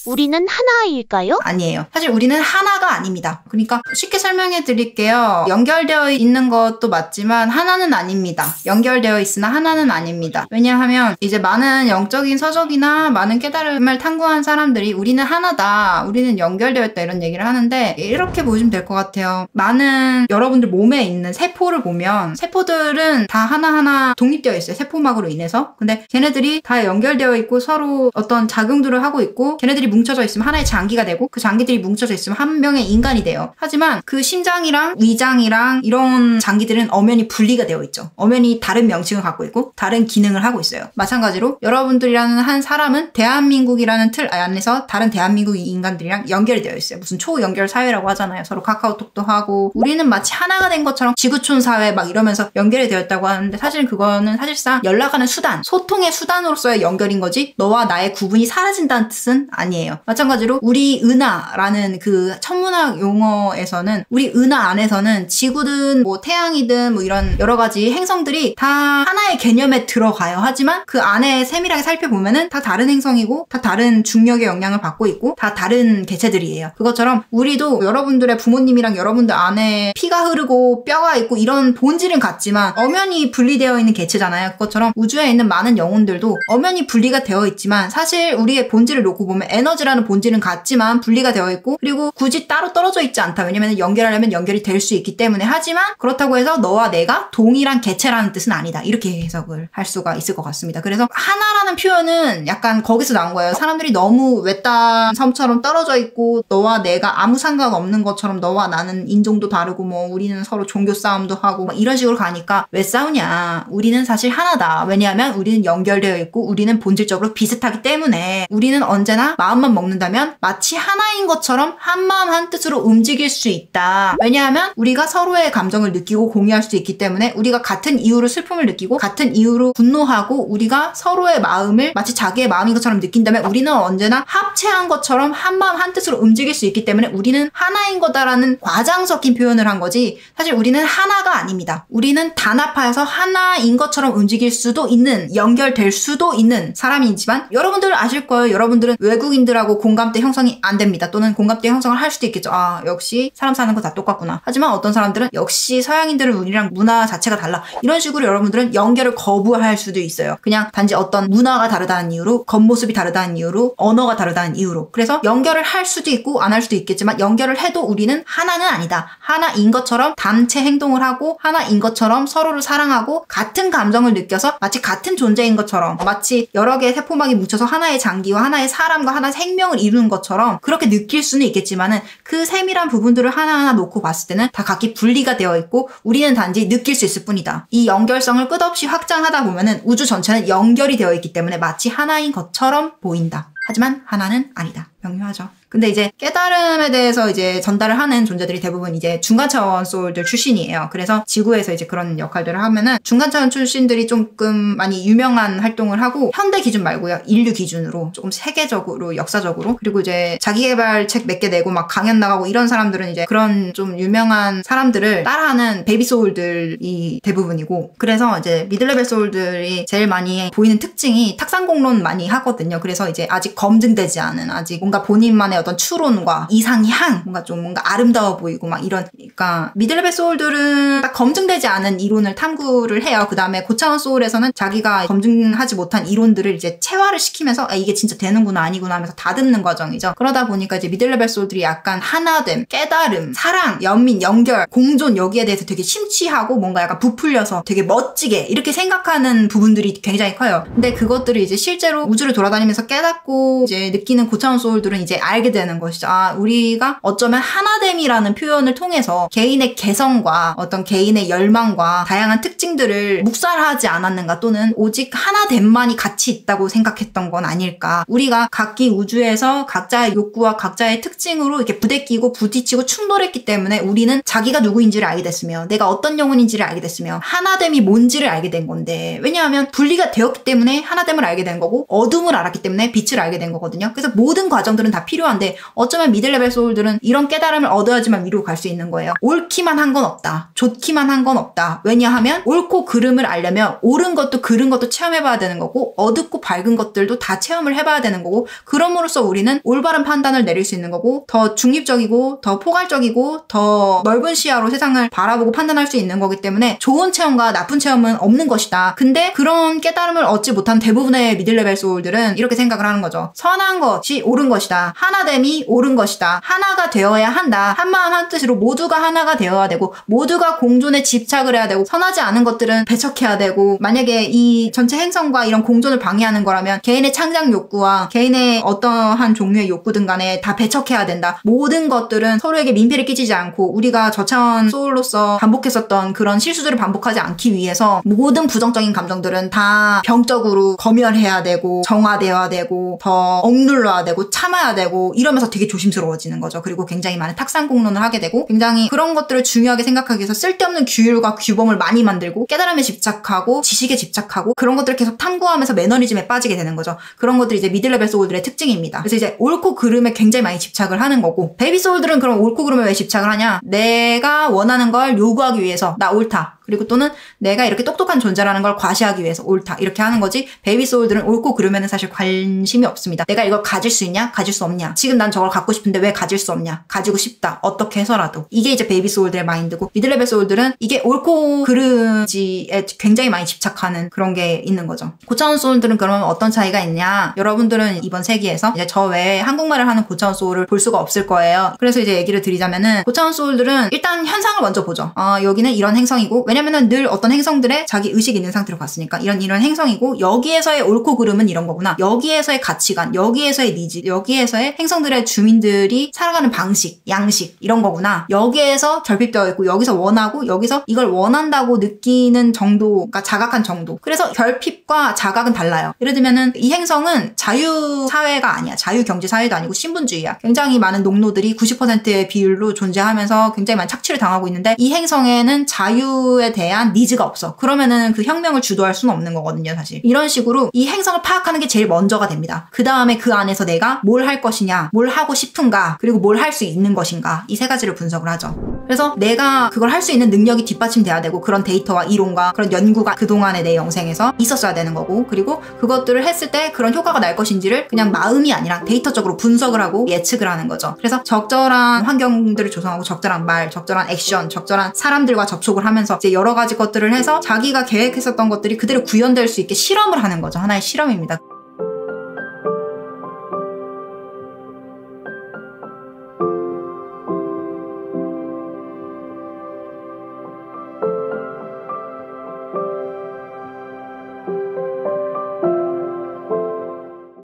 우리는 하나일까요? 아니에요. 사실 우리는 하나가 아닙니다. 그러니까 쉽게 설명해 드릴게요. 연결되어 있는 것도 맞지만 하나는 아닙니다. 연결되어 있으나 하나는 아닙니다. 왜냐하면 이제 많은 영적인 서적이나 많은 깨달음을 탐구한 사람들이 우리는 하나다, 우리는 연결되어 있다 이런 얘기를 하는데, 이렇게 보시면 될 것 같아요. 많은 여러분들 몸에 있는 세포를 보면 세포들은 다 하나하나 독립되어 있어요. 세포막으로 인해서. 근데 걔네들이 다 연결되어 있고 서로 어떤 작용들을 하고 있고, 걔네들이 뭉쳐져 있으면 하나의 장기가 되고, 그 장기들이 뭉쳐져 있으면 한 명의 인간이 돼요. 하지만 그 심장이랑 위장이랑 이런 장기들은 엄연히 분리가 되어 있죠. 엄연히 다른 명칭을 갖고 있고 다른 기능을 하고 있어요. 마찬가지로 여러분들이라는 한 사람은 대한민국이라는 틀 안에서 다른 대한민국 인간들이랑 연결이 되어 있어요. 무슨 초연결 사회라고 하잖아요. 서로 카카오톡도 하고, 우리는 마치 하나가 된 것처럼 지구촌 사회 막 이러면서 연결이 되어 있다고 하는데, 사실 그거는 사실상 연락하는 수단, 소통의 수단으로서의 연결인 거지 너와 나의 구분이 사라진다는 뜻은 아니에요. 마찬가지로 우리 은하라는 그 천문학 용어에서는, 우리 은하 안에서는 지구든 뭐 태양이든 뭐 이런 여러 가지 행성들이 다 하나의 개념에 들어가요. 하지만 그 안에 세밀하게 살펴보면은 다 다른 행성이고 다 다른 중력의 영향을 받고 있고 다 다른 개체들이에요. 그것처럼 우리도 여러분들의 부모님이랑 여러분들 안에 피가 흐르고 뼈가 있고 이런 본질은 같지만 엄연히 분리되어 있는 개체잖아요. 그것처럼 우주에 있는 많은 영혼들도 엄연히 분리가 되어 있지만, 사실 우리의 본질을 놓고 보면 에너지라는 본질은 같지만 분리가 되어 있고, 그리고 굳이 따로 떨어져 있지 않다. 왜냐면 연결하려면 연결이 될 수 있기 때문에. 하지만 그렇다고 해서 너와 내가 동일한 개체라는 뜻은 아니다. 이렇게 해석을 할 수가 있을 것 같습니다. 그래서 하나라는 표현은 약간 거기서 나온 거예요. 사람들이 너무 외딴 섬처럼 떨어져 있고 너와 내가 아무 상관없는 것처럼, 너와 나는 인종도 다르고 뭐 우리는 서로 종교 싸움도 하고 막 이런 식으로 가니까 왜 싸우냐. 우리는 사실 하나다. 왜냐하면 우리는 연결되어 있고 우리는 본질적으로 비슷하기 때문에, 우리는 언제나 마음만 먹는다면 마치 하나인 것처럼 한마음 한뜻으로 움직일 수 있다. 왜냐하면 우리가 서로의 감정을 느끼고 공유할 수 있기 때문에, 우리가 같은 이유로 슬픔을 느끼고 같은 이유로 분노하고, 우리가 서로의 마음을 마치 자기의 마음인 것처럼 느낀다면 우리는 언제나 합체한 것처럼 한마음 한뜻으로 움직일 수 있기 때문에 우리는 하나인 거다라는 과장 섞인 표현을 한 거지, 사실 우리는 하나가 아닙니다. 우리는 단합하여서 하나인 것처럼 움직일 수도 있는, 연결될 수도 있는 사람이지만, 여러분들 아실 거예요. 여러분들은 외국인들하고 공감대 형성이 안 됩니다. 또는 공감대 형성을 할 수도 있겠죠. 아, 역시 사람 사는 거 다 똑같구나. 하지만 어떤 사람들은 역시 서양인들은 우리랑 문화 자체가 달라. 이런 식으로 여러분들은 연결을 거부할 수도 있어요. 그냥 단지 어떤 문화가 다르다는 이유로, 겉모습이 다르다는 이유로, 언어가 다르다는 이유로. 그래서 연결을 할 수도 있고 안 할 수도 있겠지만, 연결을 해도 우리는 하나는 아니다. 하나인 것처럼 단체 행동을 하고 하나인 것처럼 서로를 사랑하고 같은 감정을 느껴서 마치 같은 존재인 것처럼, 마치 여러 개의 세포막이 뭉쳐서 하나의 장기와 하나의 사람과 하나의 생명을 이루는 것처럼 그렇게 느낄 수는 있겠지만은, 그 세밀한 부분들을 하나하나 놓고 봤을 때는 다 각기 분리가 되어 있고 우리는 단지 느낄 수 있을 뿐이다. 이 연결성을 끝없이 확장하다 보면은 우주 전체는 연결이 되어 있기 때문에 마치 하나인 것처럼 보인다. 하지만 하나는 아니다. 명료하죠. 근데 이제 깨달음에 대해서 이제 전달을 하는 존재들이 대부분 이제 중간 차원 소울들 출신이에요. 그래서 지구에서 이제 그런 역할들을 하면은 중간 차원 출신들이 조금 많이 유명한 활동을 하고, 현대 기준 말고요. 인류 기준으로 조금 세계적으로, 역사적으로, 그리고 이제 자기개발 책 몇 개 내고 막 강연 나가고 이런 사람들은 이제 그런 좀 유명한 사람들을 따라하는 베이비 소울들이 대부분이고, 그래서 이제 미들레벨 소울들이 제일 많이 보이는 특징이 탁상공론 많이 하거든요. 그래서 이제 아직 검증되지 않은, 아직 뭔가 본인만의 어떤 추론과 이상향, 뭔가 아름다워 보이고 막 이런, 그러니까 미들레벨 소울들은 딱 검증되지 않은 이론을 탐구를 해요. 그 다음에 고차원 소울에서는 자기가 검증하지 못한 이론들을 이제 체화를 시키면서 이게 진짜 되는구나 아니구나 하면서 다듬는 과정이죠. 그러다 보니까 이제 미들레벨 소울들이 약간 하나됨, 깨달음, 사랑, 연민, 연결, 공존, 여기에 대해서 되게 심취하고 뭔가 약간 부풀려서 되게 멋지게 이렇게 생각하는 부분들이 굉장히 커요. 근데 그것들을 이제 실제로 우주를 돌아다니면서 깨닫고 이제 느끼는 고차원 소울들은 이제 알게 되는 것이죠. 아, 우리가 어쩌면 하나됨이라는 표현을 통해서 개인의 개성과 어떤 개인의 열망과 다양한 특징들을 묵살하지 않았는가, 또는 오직 하나됨만이 가치 있다고 생각했던 건 아닐까. 우리가 각기 우주에서 각자의 욕구와 각자의 특징으로 이렇게 부대끼고 부딪히고 충돌했기 때문에 우리는 자기가 누구인지를 알게 됐으며 내가 어떤 영혼인지를 알게 됐으며 하나됨이 뭔지를 알게 된 건데, 왜냐하면 분리가 되었기 때문에 하나됨을 알게 된 거고 어둠을 알았기 때문에 빛을 알게 된 거거든요. 그래서 모든 과정들은 다 필요한 필요한데 어쩌면 미들레벨 소울들은 이런 깨달음을 얻어야지만 위로 갈 수 있는 거예요. 옳기만 한 건 없다. 좋기만 한 건 없다. 왜냐하면 옳고 그름을 알려면 옳은 것도 그른 것도 체험해봐야 되는 거고 어둡고 밝은 것들도 다 체험을 해봐야 되는 거고 그럼으로써 우리는 올바른 판단을 내릴 수 있는 거고 더 중립적이고 더 포괄적이고 더 넓은 시야로 세상을 바라보고 판단할 수 있는 거기 때문에 좋은 체험과 나쁜 체험은 없는 것이다. 근데 그런 깨달음을 얻지 못한 대부분의 미들레벨 소울들은 이렇게 생각을 하는 거죠. 선한 것이 옳은 것이다. 하나됨이 옳은 것이다. 하나가 되어야 한다. 한마음 한뜻으로 모두가 하나가 되어야 되고 모두가 공존에 집착을 해야 되고 선하지 않은 것들은 배척해야 되고 만약에 이 전체 행성과 이런 공존을 방해하는 거라면 개인의 창작 욕구와 개인의 어떠한 종류의 욕구든 간에 다 배척해야 된다. 모든 것들은 서로에게 민폐를 끼치지 않고 우리가 저차원 소울로서 반복했었던 그런 실수들을 반복하지 않기 위해서 모든 부정적인 감정들은 다 병적으로 검열해야 되고 정화되어야 되고 더 억눌러야 되고 참아야 되고 이러면서 되게 조심스러워지는 거죠. 그리고 굉장히 많은 탁상공론을 하게 되고 굉장히 그런 것들을 중요하게 생각하기 위해서 쓸데없는 규율과 규범을 많이 만들고 깨달음에 집착하고 지식에 집착하고 그런 것들을 계속 탐구하면서 매너리즘에 빠지게 되는 거죠. 그런 것들이 이제 미들레벨 소울들의 특징입니다. 그래서 이제 옳고 그름에 굉장히 많이 집착을 하는 거고 베이비 소울들은 그럼 옳고 그름에 왜 집착을 하냐? 내가 원하는 걸 요구하기 위해서 나 옳다. 그리고 또는 내가 이렇게 똑똑한 존재라는 걸 과시하기 위해서 옳다. 이렇게 하는 거지 베이비 소울들은 옳고 그르면은 사실 관심이 없습니다. 내가 이걸 가질 수 있냐? 가질 수 없냐? 지금 난 저걸 갖고 싶은데 왜 가질 수 없냐? 가지고 싶다. 어떻게 해서라도. 이게 이제 베이비 소울들의 마인드고 미들레벨 소울들은 이게 옳고 그르지에 굉장히 많이 집착하는 그런 게 있는 거죠. 고차원 소울들은 그러면 어떤 차이가 있냐? 여러분들은 이번 세기에서 이제 저 외에 한국말을 하는 고차원 소울을 볼 수가 없을 거예요. 그래서 이제 얘기를 드리자면은 고차원 소울들은 일단 현상을 먼저 보죠. 여기는 이런 행성이고 왜냐면은 늘 어떤 행성들에 자기 의식이 있는 상태로 갔으니까 이런 행성이고 여기에서의 옳고 그름은 이런 거구나. 여기에서의 가치관, 여기에서의 니즈, 여기에서의 행성들의 주민들이 살아가는 방식, 양식 이런 거구나. 여기에서 결핍되어 있고 여기서 원하고 여기서 이걸 원한다고 느끼는 정도가 자각한 정도. 그래서 결핍과 자각은 달라요. 예를 들면은 이 행성은 자유사회가 아니야. 자유경제사회도 아니고 신분주의야. 굉장히 많은 농노들이 90%의 비율로 존재하면서 굉장히 많은 착취를 당하고 있는데 이 행성에는 자유에 대한 니즈가 없어. 그러면은 그 혁명을 주도할 수는 없는 거거든요, 사실. 이런 식으로 이 행성을 파악하는 게 제일 먼저가 됩니다. 그 다음에 그 안에서 내가 뭘 할 것이냐, 뭘 하고 싶은가, 그리고 뭘 할 수 있는 것인가, 이 세 가지를 분석을 하죠. 그래서 내가 그걸 할 수 있는 능력이 뒷받침돼야 되고 그런 데이터와 이론과 그런 연구가 그동안의 내 영생에서 있었어야 되는 거고 그리고 그것들을 했을 때 그런 효과가 날 것인지를 그냥 마음이 아니라 데이터적으로 분석을 하고 예측을 하는 거죠. 그래서 적절한 환경들을 조성하고 적절한 말, 적절한 액션, 적절한 사람들과 접촉을 하면서 이제 여러 가지 것들을 해서 자기가 계획했었던 것들이 그대로 구현될 수 있게 실험을 하는 거죠. 하나의 실험입니다.